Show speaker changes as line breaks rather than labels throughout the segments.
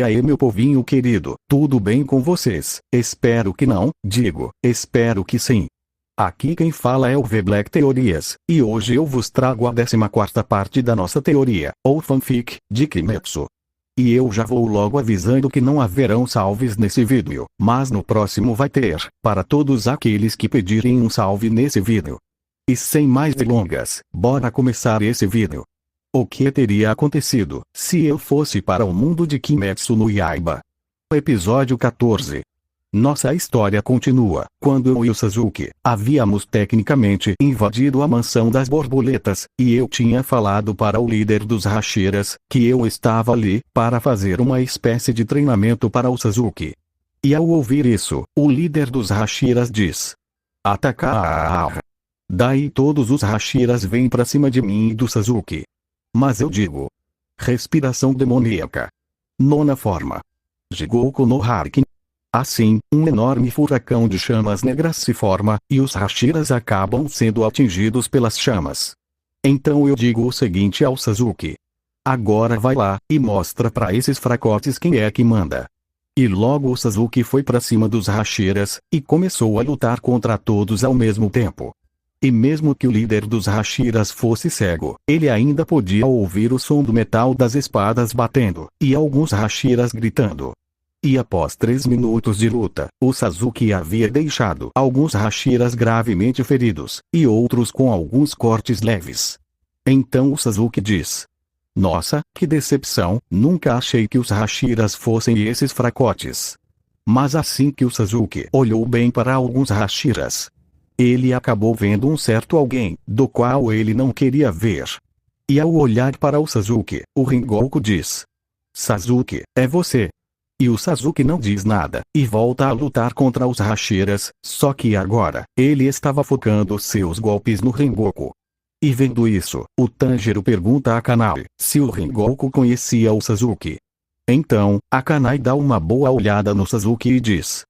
aí, meu povinho querido, tudo bem com vocês? Espero que não, espero que sim. Aqui quem fala é o V-Black Teorias, e hoje eu vos trago a 14ª parte da nossa teoria, ou fanfic, de Kimetsu. E eu já vou logo avisando que não haverão salves nesse vídeo, mas no próximo vai ter, para todos aqueles que pedirem um salve nesse vídeo. E sem mais delongas, bora começar esse vídeo. O que teria acontecido, se eu fosse para o mundo de Kimetsu no Yaiba? Episódio 14. Nossa história continua, quando eu e o Sasuke havíamos tecnicamente invadido a mansão das borboletas, e eu tinha falado para o líder dos Hashiras, que eu estava ali, para fazer uma espécie de treinamento para o Sasuke. E ao ouvir isso, o líder dos Hashiras diz: atacar! Daí todos os Hashiras vêm para cima de mim e do Sasuke. Mas eu digo: respiração demoníaca. Nona forma. Jigoku no Haki. Assim, um enorme furacão de chamas negras se forma, e os Hashiras acabam sendo atingidos pelas chamas. Então eu digo o seguinte ao Sasuke: agora vai lá, e mostra pra esses fracotes quem é que manda. E logo o Sasuke foi pra cima dos Hashiras, e começou a lutar contra todos ao mesmo tempo. E mesmo que o líder dos Hashiras fosse cego, ele ainda podia ouvir o som do metal das espadas batendo, e alguns Hashiras gritando. E após 3 minutos de luta, o Sasuke havia deixado alguns Hashiras gravemente feridos, e outros com alguns cortes leves. Então o Sasuke diz: nossa, que decepção, nunca achei que os Hashiras fossem esses fracotes. Mas assim que o Sasuke olhou bem para alguns Hashiras, ele acabou vendo um certo alguém, do qual ele não queria ver. E ao olhar para o Sasuke, o Rengoku diz: Sasuke, é você. E o Sasuke não diz nada, e volta a lutar contra os Hashiras, só que agora, ele estava focando seus golpes no Rengoku. E vendo isso, o Tanjiro pergunta a Kanai se o Rengoku conhecia o Sasuke. Então, a Kanai dá uma boa olhada no Sasuke e diz: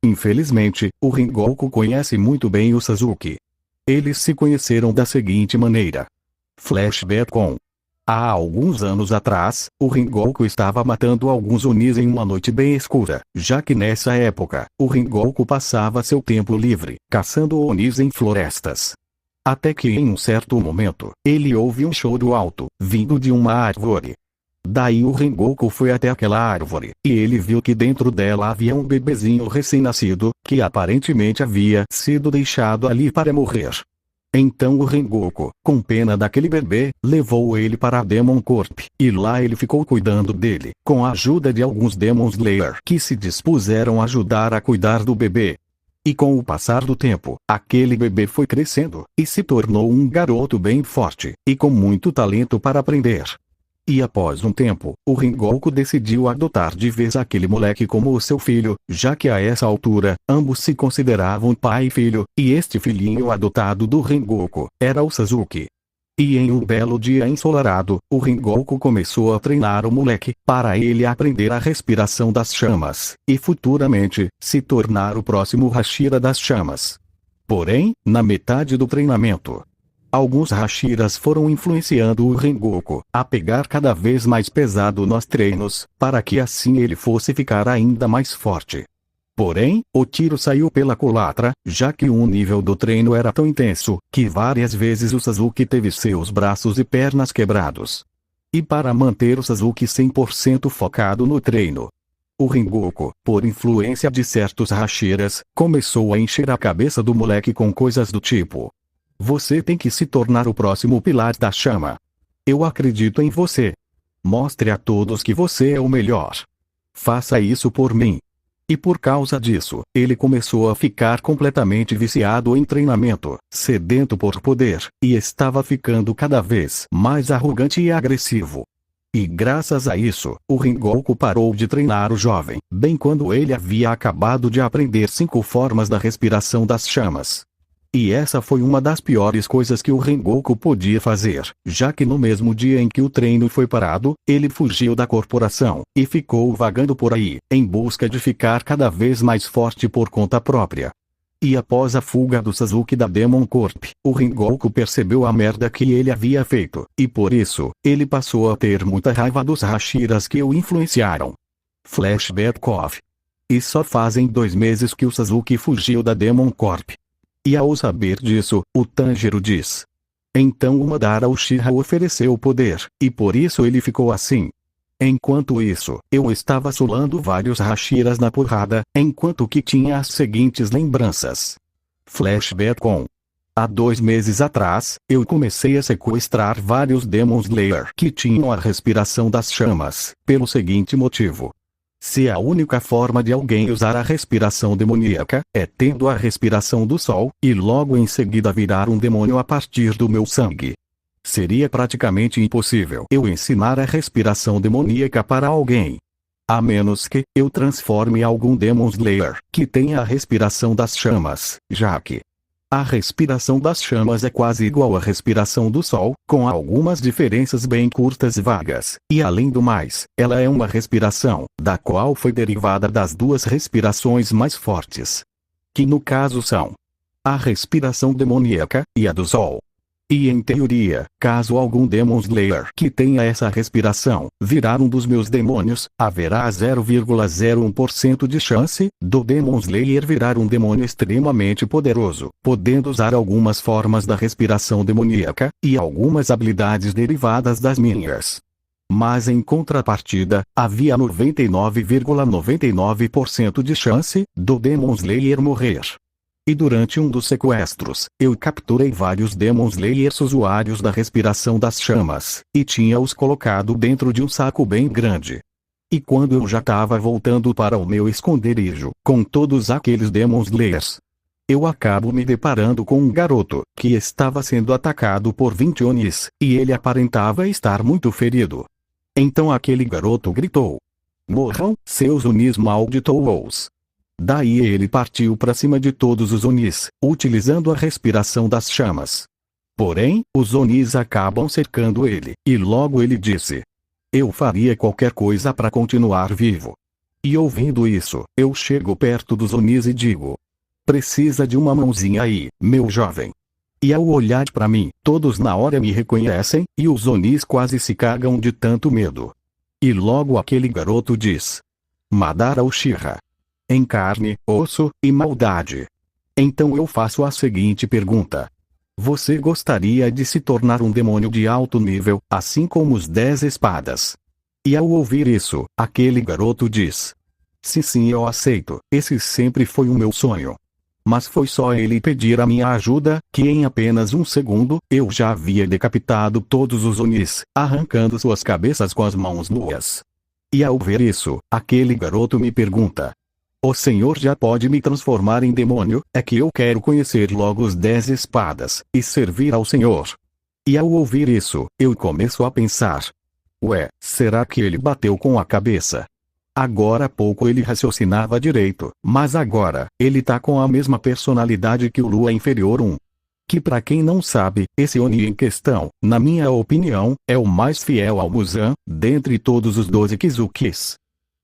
infelizmente, o Rengoku conhece muito bem o Sasuke. Eles se conheceram da seguinte maneira. Flashback com: há alguns anos atrás, o Rengoku estava matando alguns Onis em uma noite bem escura, já que nessa época, o Rengoku passava seu tempo livre, caçando Onis em florestas. Até que em um certo momento, ele ouve um choro alto, vindo de uma árvore. Daí o Rengoku foi até aquela árvore, e ele viu que dentro dela havia um bebezinho recém-nascido, que aparentemente havia sido deixado ali para morrer. Então o Rengoku, com pena daquele bebê, levou ele para a Demon Corp, e lá ele ficou cuidando dele, com a ajuda de alguns Demon Slayer que se dispuseram a ajudar a cuidar do bebê. E com o passar do tempo, aquele bebê foi crescendo, e se tornou um garoto bem forte, e com muito talento para aprender. E após um tempo, o Rengoku decidiu adotar de vez aquele moleque como o seu filho, já que a essa altura, ambos se consideravam pai e filho, e este filhinho adotado do Rengoku era o Sasuke. E em um belo dia ensolarado, o Rengoku começou a treinar o moleque, para ele aprender a respiração das chamas, e futuramente, se tornar o próximo Hashira das chamas. Porém, na metade do treinamento, alguns Hashiras foram influenciando o Rengoku a pegar cada vez mais pesado nos treinos, para que assim ele fosse ficar ainda mais forte. Porém, o tiro saiu pela culatra, já que o nível do treino era tão intenso, que várias vezes o Sasuke teve seus braços e pernas quebrados. E para manter o Sasuke 100% focado no treino, o Rengoku, por influência de certos Hashiras, começou a encher a cabeça do moleque com coisas do tipo: você tem que se tornar o próximo pilar da chama. Eu acredito em você. Mostre a todos que você é o melhor. Faça isso por mim. E por causa disso, ele começou a ficar completamente viciado em treinamento, sedento por poder, e estava ficando cada vez mais arrogante e agressivo. E graças a isso, o Rengoku parou de treinar o jovem, bem quando ele havia acabado de aprender 5 formas da respiração das chamas. E essa foi uma das piores coisas que o Rengoku podia fazer, já que no mesmo dia em que o treino foi parado, ele fugiu da corporação, e ficou vagando por aí, em busca de ficar cada vez mais forte por conta própria. E após a fuga do Sasuke da Demon Corp, o Rengoku percebeu a merda que ele havia feito, e por isso, ele passou a ter muita raiva dos Hashiras que o influenciaram. Flashback Off. E só fazem 2 meses que o Sasuke fugiu da Demon Corp. E ao saber disso, o Tanjiro diz. Então o Madara Uchiha ofereceu o poder, e por isso ele ficou assim. Enquanto isso, eu estava solando vários Hashiras na porrada, enquanto que tinha as seguintes lembranças. Flashback on. Há 2 meses atrás, eu comecei a sequestrar vários Demon Slayer que tinham a respiração das chamas, pelo seguinte motivo. Se a única forma de alguém usar a respiração demoníaca é tendo a respiração do sol, e logo em seguida virar um demônio a partir do meu sangue. Seria praticamente impossível eu ensinar a respiração demoníaca para alguém. A menos que eu transforme algum Demon Slayer que tenha a respiração das chamas, já que a respiração das chamas é quase igual à respiração do sol, com algumas diferenças bem curtas e vagas, e além do mais, ela é uma respiração, da qual foi derivada das 2 respirações mais fortes. Que no caso são a respiração demoníaca, e a do sol. E em teoria, caso algum Demon Slayer que tenha essa respiração virar um dos meus demônios, haverá 0,01% de chance do Demon Slayer virar um demônio extremamente poderoso, podendo usar algumas formas da respiração demoníaca, e algumas habilidades derivadas das minhas. Mas em contrapartida, havia 99,99% de chance do Demon Slayer morrer. E durante um dos sequestros, eu capturei vários Demon Slayers usuários da respiração das chamas, e tinha-os colocado dentro de um saco bem grande. E quando eu já estava voltando para o meu esconderijo, com todos aqueles Demon Slayers, eu acabo me deparando com um garoto, que estava sendo atacado por 20 Onis, e ele aparentava estar muito ferido. Então aquele garoto gritou. Morram, seus Onis malditos! Daí ele partiu para cima de todos os Onis, utilizando a respiração das chamas. Porém, os Onis acabam cercando ele, e logo ele disse. Eu faria qualquer coisa para continuar vivo. E ouvindo isso, eu chego perto dos Onis e digo. Precisa de uma mãozinha aí, meu jovem. E ao olhar para mim, todos na hora me reconhecem, e os Onis quase se cagam de tanto medo. E logo aquele garoto diz. Madara Uchiha. Em carne, osso e maldade. Então eu faço a seguinte pergunta. Você gostaria de se tornar um demônio de alto nível, assim como os 10 espadas? E ao ouvir isso, aquele garoto diz. Sim, eu aceito, esse sempre foi o meu sonho. Mas foi só ele pedir a minha ajuda, que em apenas um segundo, eu já havia decapitado todos os Onis, arrancando suas cabeças com as mãos nuas. E ao ver isso, aquele garoto me pergunta. O senhor já pode me transformar em demônio, é que eu quero conhecer logo os 10 espadas, e servir ao senhor. E ao ouvir isso, eu começo a pensar. Ué, será que ele bateu com a cabeça? Agora há pouco ele raciocinava direito, mas agora, ele tá com a mesma personalidade que o Lua Inferior 1. Que pra quem não sabe, esse Oni em questão, na minha opinião, é o mais fiel ao Muzan, dentre todos os 12 Kizukis.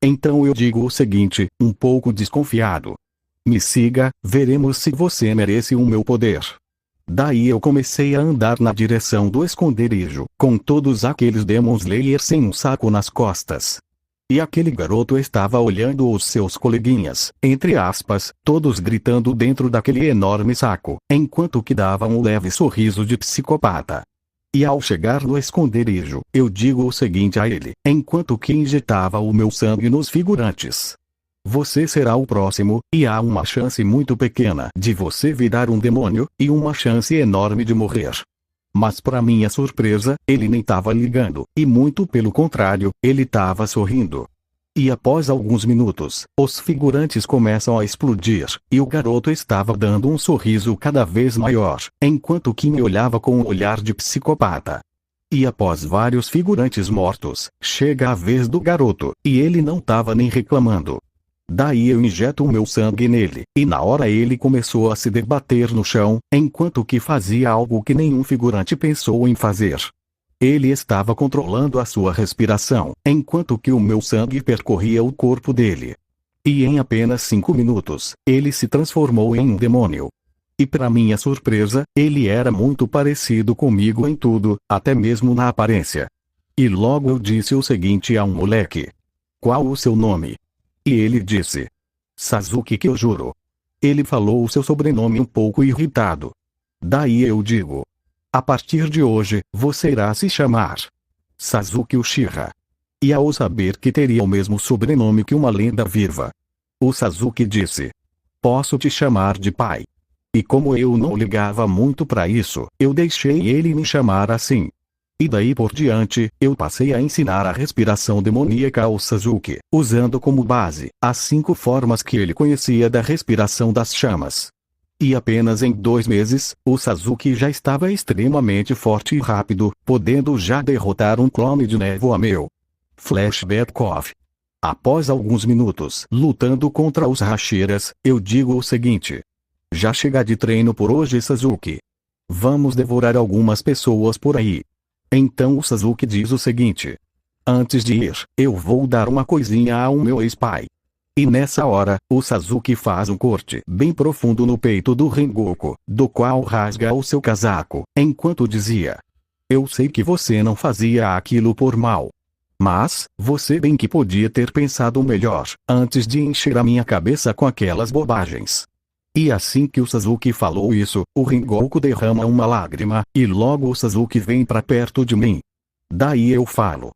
Então eu digo o seguinte, um pouco desconfiado. Me siga, veremos se você merece o meu poder. Daí eu comecei a andar na direção do esconderijo, com todos aqueles Demon Slayer sem um saco nas costas. E aquele garoto estava olhando os seus coleguinhas, entre aspas, todos gritando dentro daquele enorme saco, enquanto que dava um leve sorriso de psicopata. E ao chegar no esconderijo, eu digo o seguinte a ele, enquanto que injetava o meu sangue nos figurantes. Você será o próximo, e há uma chance muito pequena de você virar um demônio, e uma chance enorme de morrer. Mas para minha surpresa, ele nem estava ligando, e muito pelo contrário, ele estava sorrindo. E após alguns minutos, os figurantes começam a explodir, e o garoto estava dando um sorriso cada vez maior, enquanto que me olhava com um olhar de psicopata. E após vários figurantes mortos, chega a vez do garoto, e ele não estava nem reclamando. Daí eu injeto o meu sangue nele, e na hora ele começou a se debater no chão, enquanto que fazia algo que nenhum figurante pensou em fazer. Ele estava controlando a sua respiração, enquanto que o meu sangue percorria o corpo dele. E em apenas 5 minutos, ele se transformou em um demônio. E para minha surpresa, ele era muito parecido comigo em tudo, até mesmo na aparência. E logo eu disse o seguinte a um moleque. Qual o seu nome? E ele disse: Sasuke Kyojuro. Ele falou o seu sobrenome um pouco irritado. Daí eu digo: a partir de hoje, você irá se chamar Sasuke Uchiha. E ao saber que teria o mesmo sobrenome que uma lenda viva, o Sasuke disse: posso te chamar de pai. E como eu não ligava muito para isso, eu deixei ele me chamar assim. E daí por diante, eu passei a ensinar a respiração demoníaca ao Sasuke, usando como base as 5 formas que ele conhecia da respiração das chamas. E apenas em 2 meses, o Sasuke já estava extremamente forte e rápido, podendo já derrotar um clone de névoa meu. Flashback off. Após alguns minutos lutando contra os Hashiras, eu digo o seguinte: já chega de treino por hoje, Sasuke. Vamos devorar algumas pessoas por aí. Então o Sasuke diz o seguinte: antes de ir, eu vou dar uma coisinha ao meu ex-pai. E nessa hora, o Sasuke faz um corte bem profundo no peito do Rengoku, do qual rasga o seu casaco, enquanto dizia: eu sei que você não fazia aquilo por mal. Mas, você bem que podia ter pensado melhor, antes de encher a minha cabeça com aquelas bobagens. E assim que o Sasuke falou isso, o Rengoku derrama uma lágrima, e logo o Sasuke vem pra perto de mim. Daí eu falo: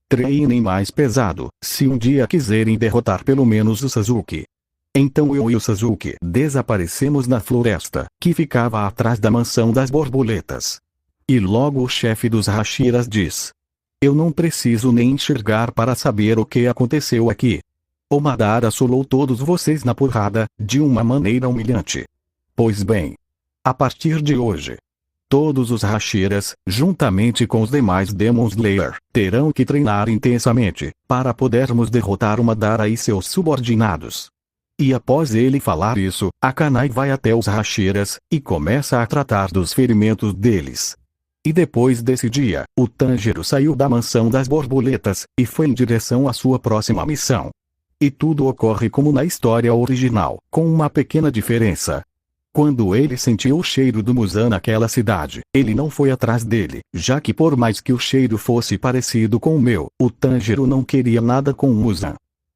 treinem mais pesado, se um dia quiserem derrotar pelo menos o Sasuke. Então eu e o Sasuke desaparecemos na floresta, que ficava atrás da mansão das borboletas. E logo o chefe dos Hashiras diz: eu não preciso nem enxergar para saber o que aconteceu aqui. O Madara assolou todos vocês na porrada, de uma maneira humilhante. Pois bem, a partir de hoje, todos os Hashiras, juntamente com os demais Demon Slayer, terão que treinar intensamente, para podermos derrotar o Madara e seus subordinados. E após ele falar isso, a Kanai vai até os Hashiras, e começa a tratar dos ferimentos deles. E depois desse dia, o Tanjiro saiu da mansão das borboletas, e foi em direção à sua próxima missão. E tudo ocorre como na história original, com uma pequena diferença. Quando ele sentiu o cheiro do Muzan naquela cidade, ele não foi atrás dele, já que por mais que o cheiro fosse parecido com o meu, o Tanjiro não queria nada com o Muzan.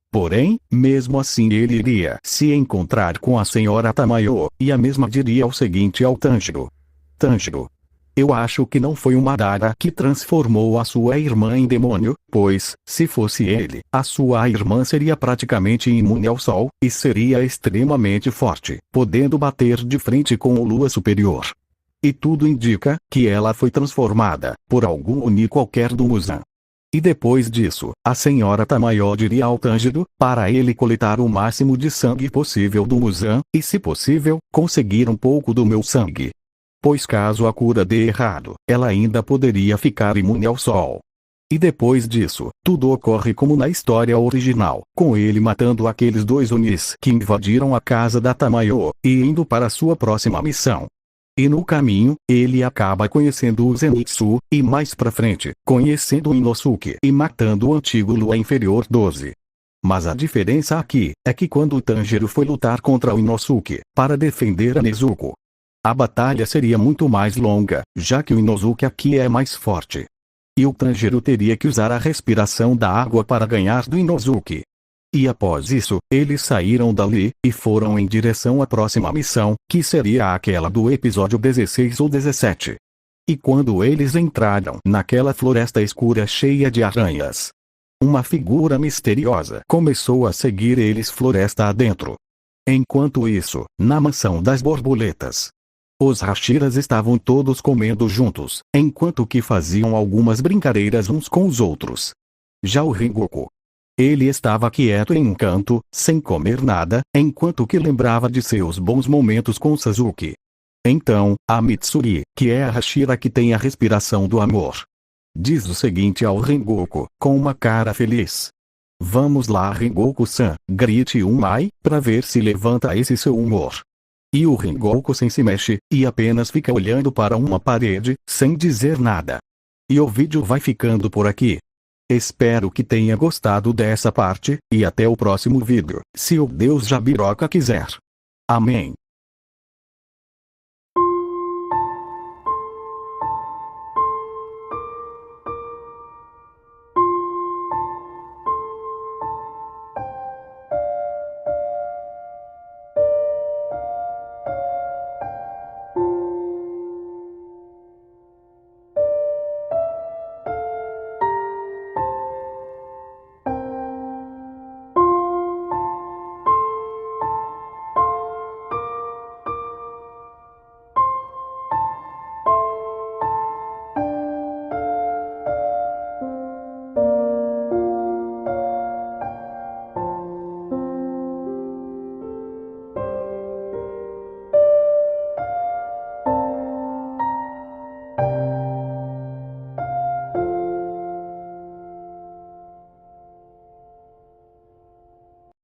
Porém, mesmo assim ele iria se encontrar com a senhora Tamayo, e a mesma diria o seguinte ao Tanjiro: Tanjiro, eu acho que não foi o Madara que transformou a sua irmã em demônio, pois, se fosse ele, a sua irmã seria praticamente imune ao sol, e seria extremamente forte, podendo bater de frente com o Lua Superior. E tudo indica que ela foi transformada por algum Oni qualquer do Muzan. E depois disso, a senhora Tamayo diria ao Tanjiro, para ele coletar o máximo de sangue possível do Muzan, e se possível, conseguir um pouco do meu sangue. Pois caso a cura dê errado, ela ainda poderia ficar imune ao sol. E depois disso, tudo ocorre como na história original, com ele matando aqueles 2 Onis que invadiram a casa da Tamayo, e indo para sua próxima missão. E no caminho, ele acaba conhecendo o Zenitsu, e mais pra frente, conhecendo o Inosuke e matando o antigo Lua Inferior 12. Mas a diferença aqui, é que quando o Tanjiro foi lutar contra o Inosuke, para defender a Nezuko, a batalha seria muito mais longa, já que o Inosuke aqui é mais forte. E o Tanjiro teria que usar a respiração da água para ganhar do Inosuke. E após isso, eles saíram dali, e foram em direção à próxima missão, que seria aquela do episódio 16 ou 17. E quando eles entraram naquela floresta escura cheia de aranhas, uma figura misteriosa começou a seguir eles floresta adentro. Enquanto isso, na mansão das borboletas, os Hashiras estavam todos comendo juntos, enquanto que faziam algumas brincadeiras uns com os outros. Já o Rengoku, ele estava quieto em um canto, sem comer nada, enquanto que lembrava de seus bons momentos com Sasuke. Então, a Mitsuri, que é a Hashira que tem a respiração do amor, diz o seguinte ao Rengoku, com uma cara feliz: vamos lá, Rengoku-san, grite um ai, pra ver se levanta esse seu humor. E o Rengoku-sen se mexe, e apenas fica olhando para uma parede, sem dizer nada. E o vídeo vai ficando por aqui. Espero que tenha gostado dessa parte, e até o próximo vídeo, se o Deus Jabiroca quiser. Amém.